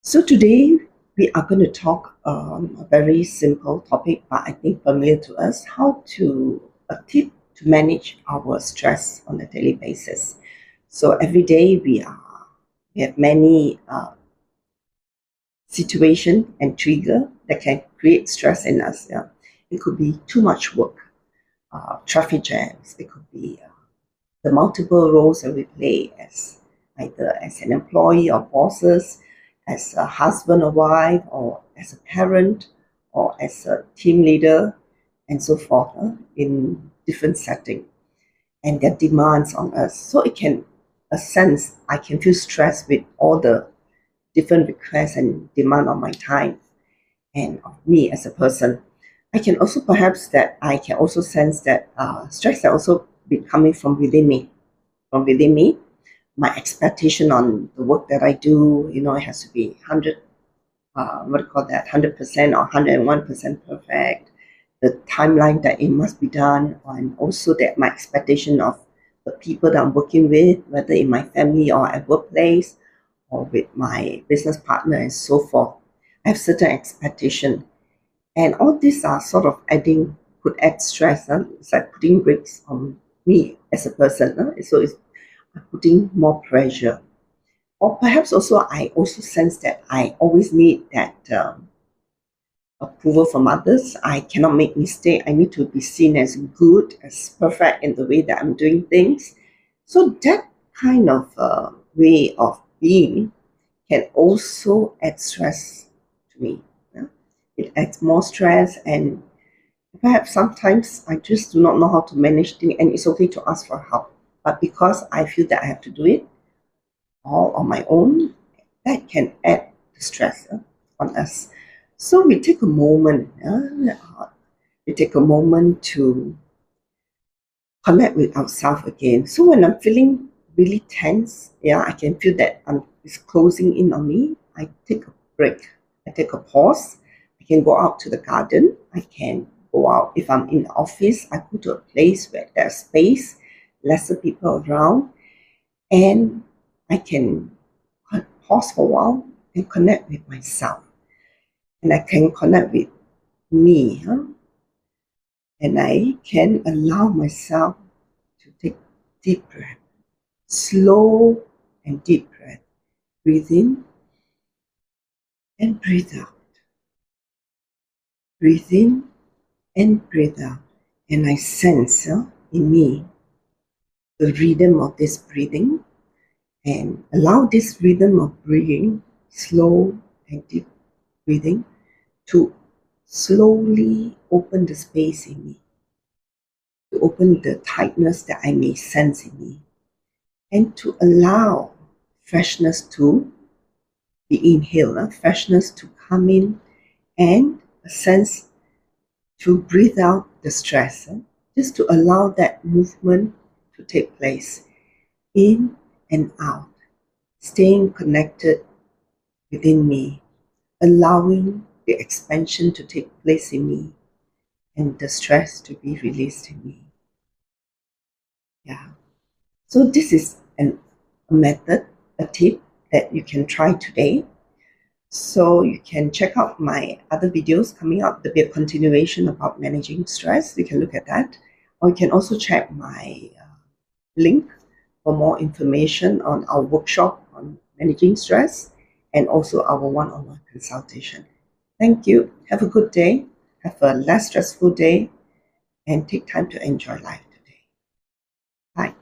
So today we are going to talk a very simple topic, but I think familiar to us, how to a tip to manage our stress on a daily basis. So every day we have many situation and trigger that can create stress in us. Yeah. It could be too much work, traffic jams. It could be the multiple roles that we play as either as an employee or bosses, as a husband or wife, or as a parent, or as a team leader, and so forth, in different setting, and their demands on us. So it can, a sense, I can feel stressed with all the different requests and demand on my time and of me as a person. I can also perhaps that I can also sense that stress that also be coming from within me, my expectation on the work that I do, it has to be 100, what do you call that, 100% or 101% perfect. The timeline that it must be done, and also that my expectation of the people that I'm working with, whether in my family or at workplace or with my business partner and so forth. I have certain expectation, and all these are sort of could add stress. It's like putting brakes on me as a person. So it's putting more pressure. Or perhaps also I also sense that I always need that approval from others. I cannot make mistake. I need to be seen as good, as perfect in the way that I'm doing things. So that kind of way of being can also add stress to me. Yeah? It adds more stress, and perhaps sometimes I just do not know how to manage things, and it's okay to ask for help. But because I feel that I have to do it all on my own, that can add the stress on us. So we take a moment. We take a moment to connect with ourselves again. So when I'm feeling really tense, I can feel that it's closing in on me. I take a break. I take a pause. I can go out to the garden. I can go out. If I'm in the office, I go to a place where there's space, lesser people around, and I can pause for a while and connect with myself. And I can connect with me. And I can allow myself to take deep breath, slow and deep breath. Breathe in and breathe out. Breathe in and breathe out. And I sense in me the rhythm of this breathing, and allow this rhythm of breathing, slow and deep breathing, to slowly open the space in me, to open the tightness that I may sense in me, and to allow freshness to be inhaled, freshness to come in, and a sense to breathe out the stress, just to allow that movement to take place in and out, staying connected within me, allowing the expansion to take place in me and the stress to be released in me. Yeah. So this is a method, a tip that you can try today. So you can check out my other videos coming up. There'll be a continuation about managing stress. You can look at that. Or you can also check my link for more information on our workshop on managing stress and also our one-on-one consultation. Thank you. Have a good day. Have a less stressful day, and take time to enjoy life today. Bye.